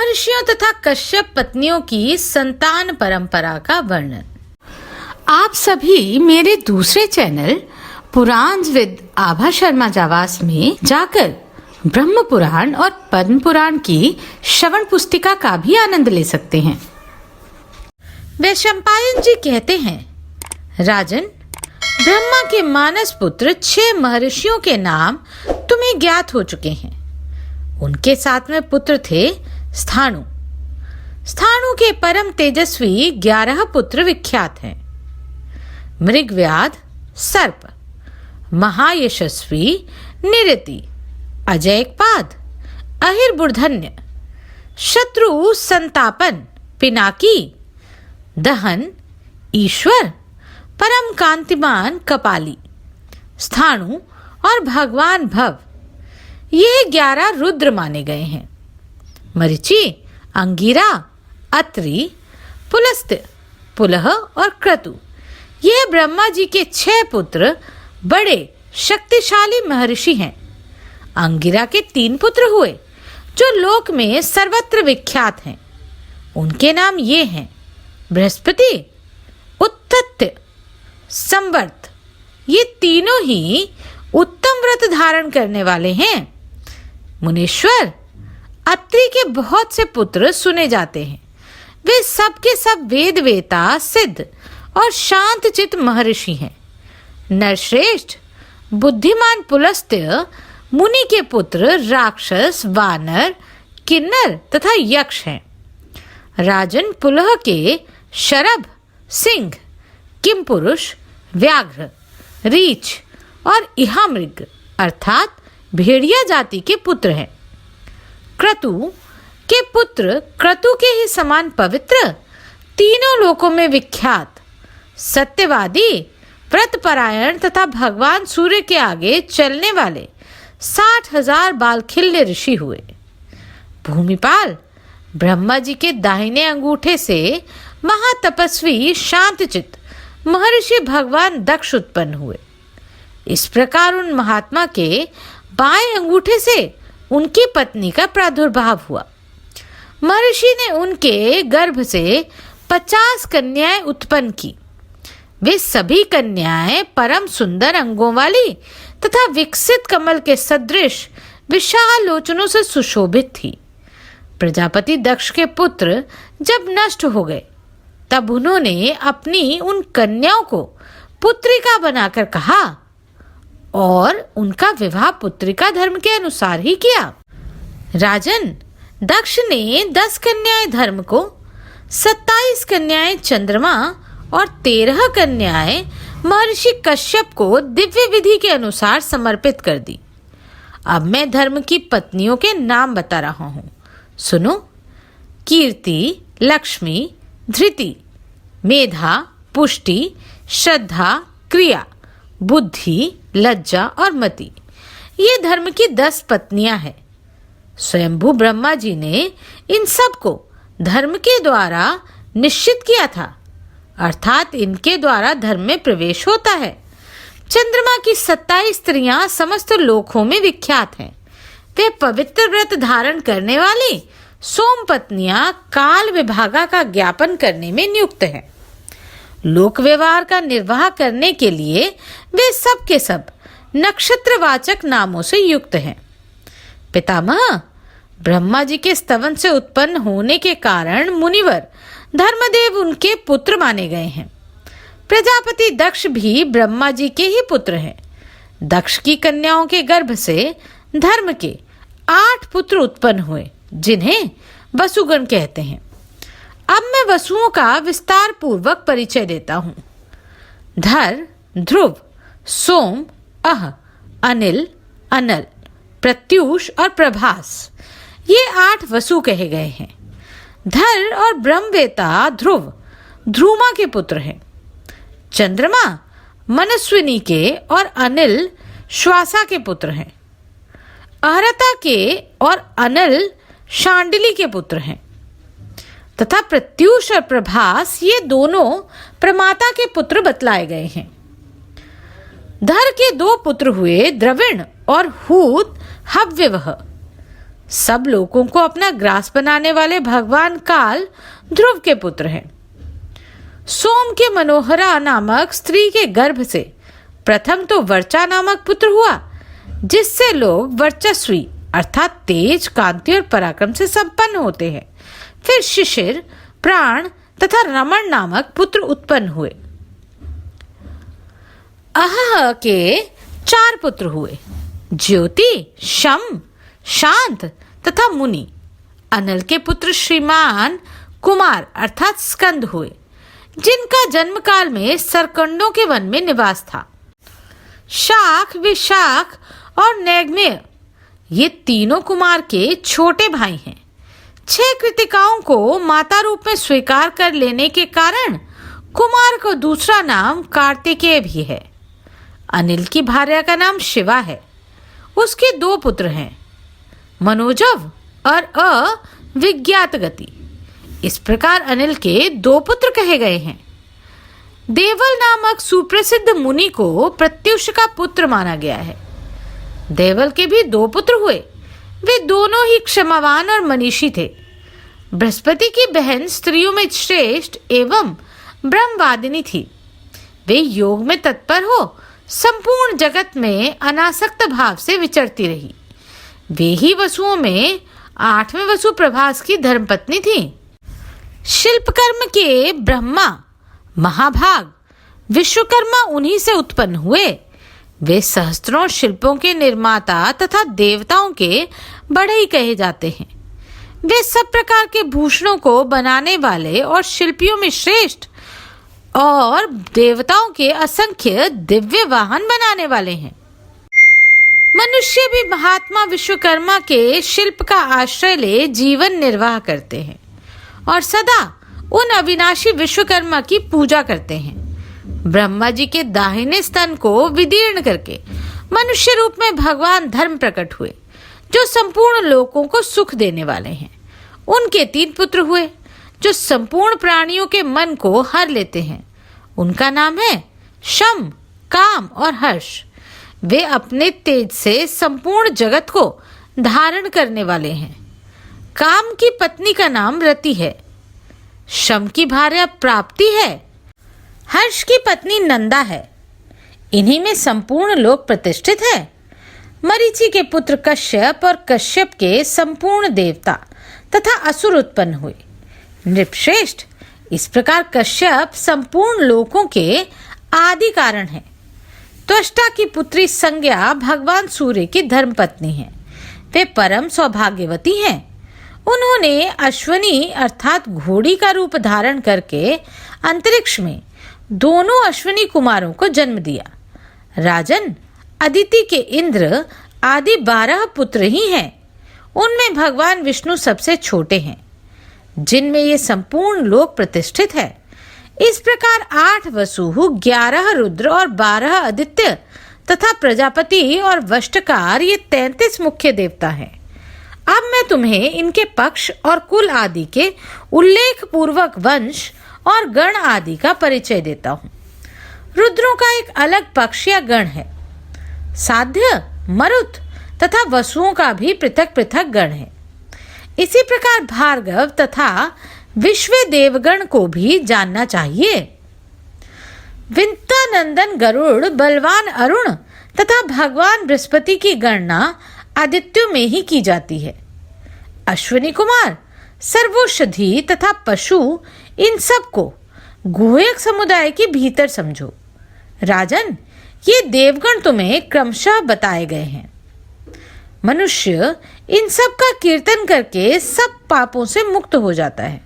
महर्षियों तथा कश्यप पत्नियों की संतान परंपरा का वर्णन। आप सभी मेरे दूसरे चैनल पुराण विद आभा शर्मा जावास में जाकर ब्रह्म पुराण और पद्म पुराण की श्रवण पुस्तिका का भी आनंद ले सकते हैं। वैशंपायन जी कहते हैं, राजन, ब्रह्मा के मानस पुत्र 6 महर्षियों के नाम तुम्हें ज्ञात हो चुके हैं। उनके 7वें पुत्र थे स्थाणु। स्थाणु के परम तेजस्वी 11 पुत्र विख्यात हैं। मृगव्याध सर्प, महायशस्वी निरति, अजयपाद, अहिर्बुर्धन्य, शत्रु संतापन पिनाकी, दहन ईश्वर, परम कांतिमान कपाली, स्थाणु और भगवान भव, ये 11 रुद्र माने गए हैं। मरीचि, अंगिरा, अत्रि, पुलस्त्य, पुलह और क्रतु, ये ब्रह्मा जी के 6 पुत्र बड़े शक्तिशाली महर्षि हैं। अंगिरा के 3 पुत्र हुए जो लोक में सर्वत्र विख्यात हैं। उनके नाम ये हैं, बृहस्पति, उत्तत्य, संवर्त। ये तीनों ही उत्तम व्रत धारण करने वाले हैं। मुनीश्वर, अत्रि के बहुत से पुत्र सुने जाते हैं। वे सब के सब वेद वेता, सिद्ध और शांत चित्त महर्षि हैं। नरश्रेष्ठ बुद्धिमान पुलस्त्य मुनि के पुत्र राक्षस, वानर, किन्नर तथा यक्ष हैं। राजन, पुलह के शरभ, सिंह, किमपुरुष, व्याघ्र, रीछ और इहामृग अर्थात भेड़िया जाति के पुत्र हैं। क्रतु के पुत्र क्रतु के ही समान पवित्र, तीनों लोकों में विख्यात, सत्यवादी, व्रतपरायण तथा भगवान सूर्य के आगे चलने वाले 60,000 बाल खिल्ले ऋषि हुए। भूमिपाल, ब्रह्मा जी के दाहिने अंगूठे से महातपस्वी शांतचित्त महर्षि भगवान दक्ष उत्पन्न हुए। इस प्रकार उन महात्मा के बाएं अंगूठे से उनकी पत्नी का प्रादुर्भाव हुआ। महर्षि ने उनके गर्भ से 50 कन्याएं उत्पन्न की। वे सभी कन्याएं परम सुंदर अंगों वाली तथा विकसित कमल के सदृश विशाल लोचनों से सुशोभित थी। प्रजापति दक्ष के पुत्र जब नष्ट हो गए तब उन्होंने अपनी उन कन्याओं को पुत्रिका बनाकर कहा और उनका विवाह पुत्रिका धर्म के अनुसार ही किया। राजन, दक्ष ने 10 कन्याएं धर्म को, 27 कन्याएं चंद्रमा और 13 कन्याएं महर्षि कश्यप को दिव्य विधि के अनुसार समर्पित कर दी। अब मैं धर्म की पत्नियों के नाम बता रहा हूँ, सुनो। कीर्ति, लक्ष्मी, धृति, मेधा, पुष्टि, श्रद्धा, क्रिया, बुद्धि, लज्जा और मति, ये धर्म की 10 पत्नियां हैं। स्वयंभू ब्रह्मा जी ने इन सब को धर्म के द्वारा निश्चित किया था, अर्थात इनके द्वारा धर्म में प्रवेश होता है। चंद्रमा की 27 स्त्रियां समस्त लोकों में विख्यात हैं। वे पवित्र व्रत धारण करने वाली सोम पत्नियां काल विभागा का ज्ञापन करने में नियुक्त हैं। लोक व्यवहार का निर्वाह करने के लिए वे सब के सब नक्षत्रवाचक नामों से युक्त हैं। पितामह, ब्रह्मा जी के स्तवन से उत्पन्न होने के कारण मुनिवर धर्मदेव उनके पुत्र माने गए हैं। प्रजापति दक्ष भी ब्रह्मा जी के ही पुत्र हैं। दक्ष की कन्याओं के गर्भ से धर्म के 8 पुत्र उत्पन्न हुए, जिन्हें वसुगण कहते हैं। अब मैं वसुओं का विस्तार पूर्वक परिचय देता हूँ। धर, ध्रुव, सोम, अह, अनिल, अनल, प्रत्यूष और प्रभास, ये 8 वसु कहे गए हैं। धर और ब्रह्मवेता ध्रुव ध्रुमा के पुत्र हैं। चंद्रमा मनस्विनी के और अनिल श्वासा के पुत्र हैं। अहरता के और अनल शांडिली के पुत्र हैं तथा प्रत्यूष और प्रभास ये दोनों प्रमाता के पुत्र बतलाए गए हैं। धर के 2 पुत्र हुए, द्रविण और हूत हव्यवह। सब लोगों को अपना ग्रास बनाने वाले भगवान काल ध्रुव के पुत्र हैं। सोम के मनोहरा नामक स्त्री के गर्भ से प्रथम तो वर्चा नामक पुत्र हुआ, जिससे लोग वर्चस्वी अर्थात तेज, कांति और पराक्रम से संपन्न होते हैं। फिर शिशिर, प्राण तथा रमण नामक पुत्र उत्पन्न हुए। अहह के 4 पुत्र हुए, ज्योति, शम, शांत तथा मुनि। अनल के पुत्र श्रीमान कुमार अर्थात स्कंद हुए, जिनका जन्म काल में सरकंडों के वन में निवास था। शाख, विशाख और नैगमेय ये तीनों कुमार के छोटे भाई हैं। 6 कृतिकाओं को माता रूप में स्वीकार कर लेने के कारण कुमार को दूसरा नाम कार्तिकेय भी है। अनिल की भार्या का नाम शिवा है। उसके 2 पुत्र हैं, मनोजव और अविज्ञात गति। इस प्रकार अनिल के 2 पुत्र कहे गए हैं। देवल नामक सुप्रसिद्ध मुनि को प्रत्युष का पुत्र माना गया है। देवल के भी 2 पुत्र हुए। वे दोनों ही क्षमावान और मनीषी थे। बृहस्पति की बहन स्त्रियों में श्रेष्ठ एवं ब्रह्मवादिनी थी। वे योग में तत्पर हो संपूर्ण जगत में अनासक्त भाव से विचरती रही। वे ही वसुओं में 8वें वसु प्रभास की धर्मपत्नी थी। शिल्पकर्म के ब्रह्मा महाभाग विश्वकर्मा उन्हीं से उत्पन्न हुए। वे सहस्त्रों शिल्पों के निर्माता तथा देवताओं के बढ़ई कहे जाते हैं। वे सब प्रकार के भूषणों को बनाने वाले और शिल्पियों में श्रेष्ठ और देवताओं के असंख्य दिव्य वाहन बनाने वाले हैं। मनुष्य भी महात्मा विश्वकर्मा के शिल्प का आश्रय ले जीवन निर्वाह करते हैं और सदा उन अविनाशी विश्वकर्मा की पूजा करते हैं। ब्रह्मा जी के दाहिने स्तन को विदीर्ण करके मनुष्य रूप में भगवान धर्म प्रकट हुए, जो संपूर्ण लोकों को सुख देने वाले हैं। उनके 3 पुत्र हुए, जो संपूर्ण प्राणियों के मन को हर लेते हैं। उनका नाम है शम, काम और हर्ष। वे अपने तेज से संपूर्ण जगत को धारण करने वाले हैं। काम की पत्नी का नाम रति है। शम की भार्या प्राप्ति है। हर्ष की पत्नी नंदा है। इन्हीं में संपूर्ण लोक प्रतिष्ठित है। मरीचि के पुत्र कश्यप और कश्यप के संपूर्ण देवता तथा असुर उत्पन्न हुए। नृपश्रेष्ठ, इस प्रकार कश्यप संपूर्ण लोकों के आदि कारण है। त्वष्टा की पुत्री संज्ञा भगवान सूर्य की धर्मपत्नी है। वे परम सौभाग्यवती हैं। उन्होंने अश्वनी अर्थात घोड़ी का रूप धारण करके अंतरिक्ष में दोनों अश्विनी कुमारों को जन्म दिया। राजन, अदिति के इंद्र आदि 12 पुत्र ही हैं। उनमें भगवान विष्णु सबसे छोटे हैं, जिनमें ये संपूर्ण लोक प्रतिष्ठित है। इस प्रकार 8 वसु, 11 रुद्र और 12 आदित्य तथा प्रजापति और वष्टकार ये 33 मुख्य देवता हैं। अब मैं तुम्हें इनके पक्ष और कुल आदि के उल्लेख पूर्वक वंश और गण आदि का परिचय देता हूँ। रुद्रों का एक अलग पक्ष या गण है। साध्य, मरुत तथा वसुओं का भी पृथक पृथक गण है। इसी प्रकार भार्गव तथा विश्व देवगण को भी जानना चाहिए। विंता नंदन गरुड़, बलवान अरुण तथा भगवान बृहस्पति की गणना आदित्यों में ही की जाती है। अश्विनी कुमार, सर्वौषधि तथा पशु, इन सब को गुह्यक समुदाय के भीतर समझो। राजन, ये देवगण तुम्हें क्रमशः बताए गए हैं। मनुष्य इन सब का कीर्तन करके सब पापों से मुक्त हो जाता है।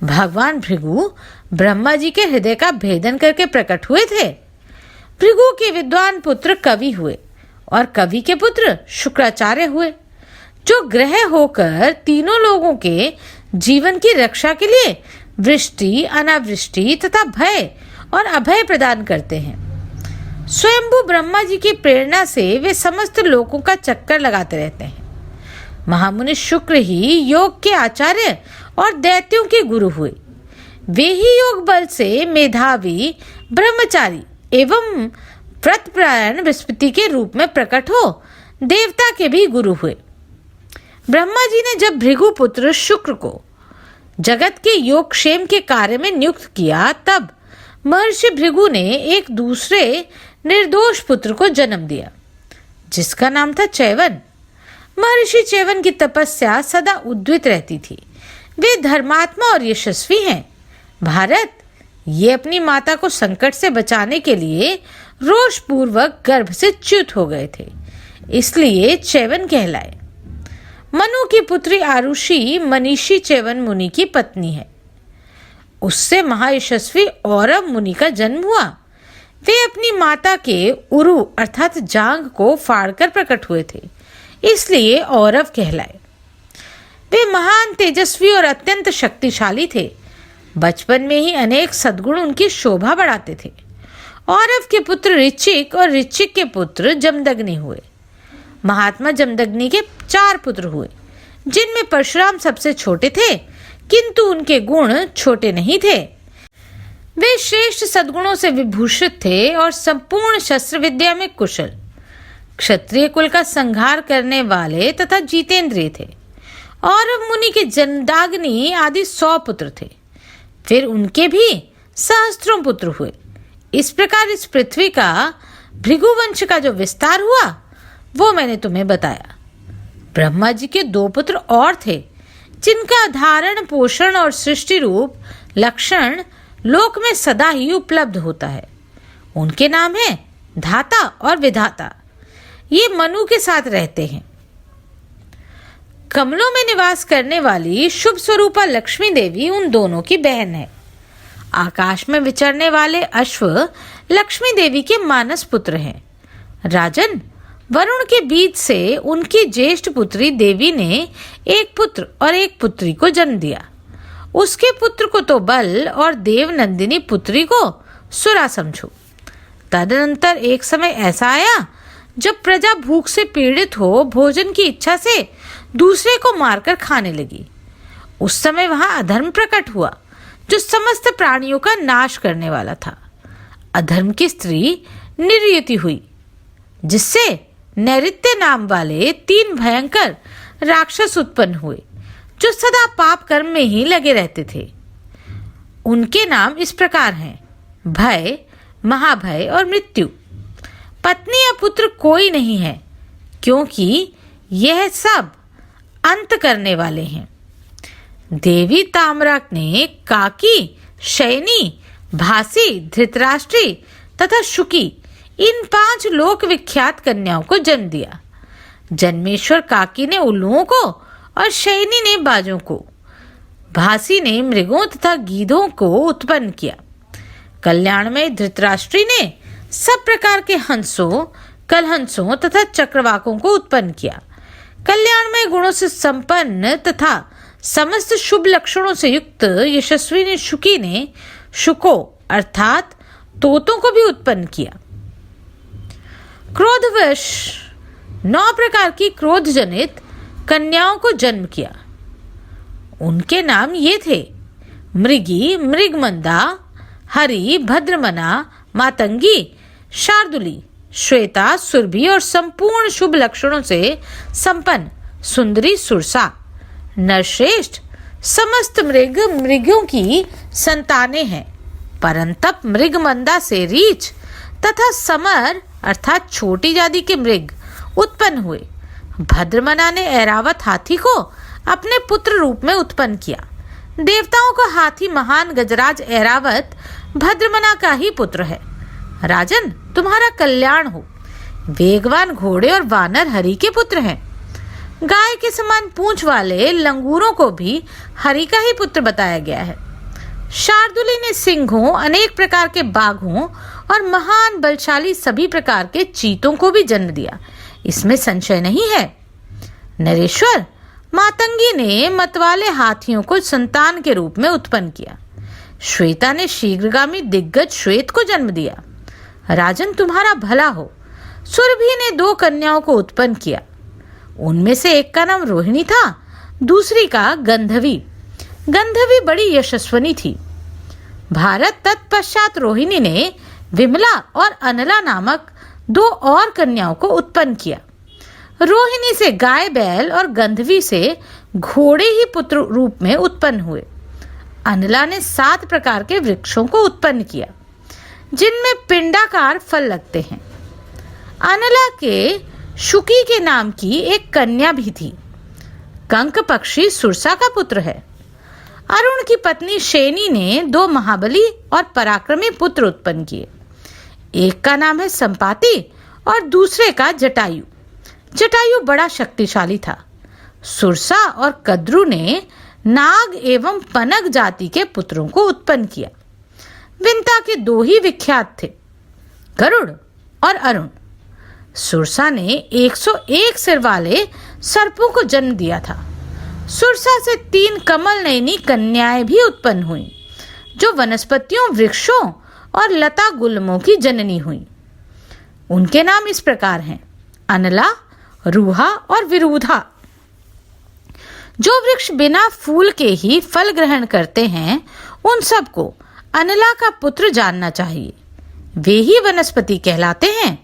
भगवान भृगु ब्रह्मा जी के हृदय का भेदन करके प्रकट हुए थे। भृगु के विद्वान पुत्र कवि हुए और कवि के पुत्र शुक्राचार्य हुए, जो ग्रह होकर तीनों लोगों के जीवन की रक्षा के लिए वृष्टि, अनावृष्टि तथा भय और अभय प्रदान करते हैं। स्वयंभू ब्रह्मा जी की प्रेरणा से वे समस्त लोकों का चक्कर लगाते रहते हैं। महामुनि शुक्र ही योग के आचार्य और दैत्यों के गुरु हुए। वे ही योग बल से मेधावी, ब्रह्मचारी एवं व्रतपरायण बृहस्पति के रूप में प्रकट हो देवता के भी गुरु हुए। ब्रह्मा जी ने जब भृगुपुत्र शुक्र को जगत के योगक्षेम के कार्य में नियुक्त किया, तब महर्षि भृगु ने एक दूसरे निर्दोष पुत्र को जन्म दिया, जिसका नाम था चैवन। महर्षि चैवन की तपस्या सदा उद्वित रहती थी। वे धर्मात्मा और यशस्वी हैं। भारत, ये अपनी माता को संकट से बचाने के लिए रोषपूर्वक गर्भ से च्युत हो गए थे, इसलिए चैवन कहलाए। मनु की पुत्री आरुषि मनीषी चैवन मुनि की पत्नी है। उससे महायशस्वी औरव मुनि का जन्म हुआ। वे अपनी माता के उरु अर्थात जांघ को फाड़कर प्रकट हुए थे, इसलिए औरव कहलाए। वे महान तेजस्वी और अत्यंत शक्तिशाली थे। बचपन में ही अनेक सद्गुण उनकी शोभा बढ़ाते थे। औरव के पुत्र ऋचिक और ऋचिक के पुत्र जमदग्नि हुए। महात्मा जमदग्नि के 4 पुत्र हुए, जिनमें परशुराम सबसे छोटे थे, किंतु उनके गुण छोटे नहीं थे। वे श्रेष्ठ सद्गुणों से विभूषित थे और संपूर्ण शस्त्र विद्या में कुशल, क्षत्रिय कुल का संहार करने वाले तथा जीतेंद्रिय थे। औरव मुनि के जमदग्नि आदि 100 पुत्र थे। फिर उनके भी सहस्त्रों पुत्र हुए। इस प्रकार इस पृथ्वी का भृगुवंश का जो विस्तार हुआ, वो मैंने तुम्हें बताया। ब्रह्मा जी के 2 पुत्र और थे, जिनका धारण पोषण और सृष्टि रूप लक्षण लोक में सदा ही उपलब्ध होता है। उनके नाम है धाता और विधाता। ये मनु के साथ रहते हैं। कमलों में निवास करने वाली शुभ स्वरूपा लक्ष्मी देवी उन दोनों की बहन है। आकाश में विचरने वाले अश्व लक्ष्मी देवी के मानस पुत्र हैं। राजन, वरुण के बीच से उनकी ज्येष्ठ पुत्री देवी ने एक पुत्र और एक पुत्री को जन्म दिया। उसके पुत्र को तो बल और देवनंदिनी पुत्री को सुरा समझो। तदनंतर एक समय ऐसा आया जब प्रजा भूख से पीड़ित हो भोजन की इच्छा से दूसरे को मारकर खाने लगी। उस समय वहां अधर्म प्रकट हुआ, जो समस्त प्राणियों का नाश करने वाला था। अधर्म की स्त्री निर्यति हुई, जिससे नैऋत्य नाम वाले 3 भयंकर राक्षस उत्पन्न हुए, जो सदा पाप कर्म में ही लगे रहते थे। उनके नाम इस प्रकार हैं: भय, महाभय और मृत्यु। पत्नी या पुत्र कोई नहीं है, क्योंकि यह सब अंत करने वाले हैं। देवी ताम्रा ने काकी, शयनी, भासी, धृतराष्ट्री तथा शुकी इन 5 लोक विख्यात कन्याओं को जन्म दिया। जन्मेश्वर काकी ने उल्लुओं को और शयनी ने बाजों को, भासी ने मृगों तथा गीधों को उत्पन्न किया। कल्याण में धृतराष्ट्री ने सब प्रकार के हंसों, कलहंसों तथा चक्रवाकों को उत्पन्न किया। कल्याण में गुणों से संपन्न तथा समस्त शुभ लक्षणों से युक्त यशस्वी ने शुकी ने शुको अर्थात तोतों को भी उत्पन्न किया। क्रोधवश 9 प्रकार की क्रोध जनित कन्याओं को जन्म किया। उनके नाम ये थे: मृगी, मृगमंदा, हरि, भद्रमना, मातंगी, शार्दुली, श्वेता, सुरभि और संपूर्ण शुभ लक्षणों से संपन्न सुंदरी सुरसा। नरश्रेष्ठ समस्त मृगों की संतानें हैं। परंतप मृगमंदा से रीछ तथा समर अर्थात छोटी जाति के मृग उत्पन्न हुए। भद्रमना ने ऐरावत हाथी को अपने पुत्र रूप में उत्पन्न किया। देवताओं का हाथी महान गजराज ऐरावत भद्रमना का ही पुत्र है। राजन, तुम्हारा कल्याण हो। वेगवान घोड़े और वानर हरि के पुत्र हैं। गाय के समान पूंछ वाले लंगूरों को भी हरि का ही पुत्र बताया गया है। शार्दुली ने सिंहों, अनेक प्रकार के बाघों और महान बलशाली सभी प्रकार के चीतों को भी जन्म दिया, इसमें संशय नहीं है। नरेश्वर, मातंगी ने मतवाले हाथियों को संतान के रूप में उत्पन्न किया। श्वेता ने शीघ्रगामी दिग्गज श्वेत को जन्म दिया। राजन, तुम्हारा भला हो। सुरभि ने 2 कन्याओं को उत्पन्न किया। उनमें से एक का नाम रोहिणी था, दूसरी का गंधवी। गंधवी बड़ी यशस्वनी थी। भारत, तत्पश्चात रोहिणी ने विमला और अनला नामक 2 और कन्याओं को उत्पन्न किया। रोहिणी से गाय बैल और गंधवी से घोड़े ही पुत्र रूप में उत्पन्न हुए। अनला ने 7 प्रकार के वृक्षों को उत्पन्न किया जिनमें पिंडाकार फल लगते हैं। अनला के शुकी के नाम की एक कन्या भी थी। कंक पक्षी सुरसा का पुत्र है। अरुण की पत्नी शेनी ने 2 महाबली और पराक्रमी पुत्र उत्पन्न किए। एक का नाम है संपाति और दूसरे का जटायु। जटायु बड़ा शक्तिशाली था। सुरसा और कद्रु ने नाग एवं पनग जाति के पुत्रों को उत्पन्न किया। विंता के 2 ही विख्यात थे, गरुड़ और अरुण। सुरसा ने 101 सिर वाले सर्पों को जन्म दिया था। सुरसा से 3 कमल नयनी कन्याएं भी उत्पन्न हुईं, जो वनस्पतियों, वृक्षों और लता गुल्मों की जननी हुईं। उनके नाम इस प्रकार हैं: अनला, रूहा और विरुधा। जो वृक्ष बिना फूल के ही फल ग्रहण करते हैं, उन सबको अनला का पुत्र जानना चाहिए। वे ही वनस्पति कहलाते हैं।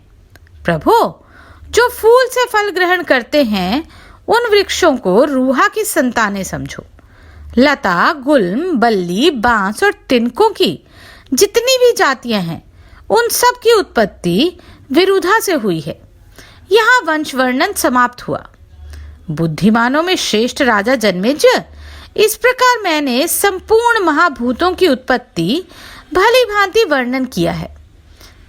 प्रभो, जो फूल से फल ग्रहण करते हैं, उन वृक्षों को रूहा की संतानें समझो। लता, गुल्म, बल्ली, बांस और तिनकों की जितनी भी जातियां हैं, उन सब की उत्पत्ति विरुधा से हुई है। यहाँ वंश वर्णन समाप्त हुआ। बुद्धिमानों में श्रेष्ठ राजा जन्मेजय, इस प्रकार मैंने संपूर्ण महाभूतों की उत्पत्ति भली भांति वर्णन किया है,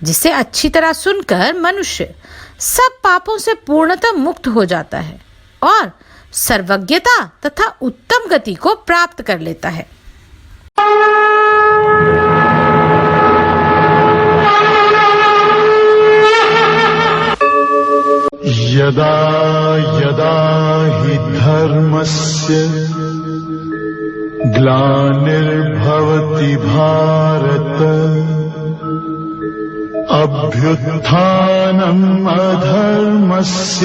जिसे अच्छी तरह सुनकर मनुष्य सब पापों से पूर्णतः मुक्त हो जाता है और सर्वज्ञता तथा उत्तम गति को प्राप्त कर लेता है। यदा यदा हि धर्मस्य ग्लानिर्भवति भारत अभ्युत्थानम् अधर्मस्य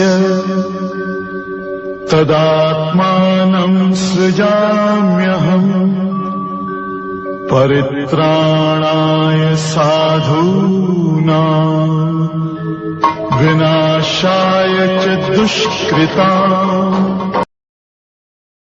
तदात्मानं सृजाम्यहम् परित्राणाय साधूनां विनाशाय च दुष्कृताम्।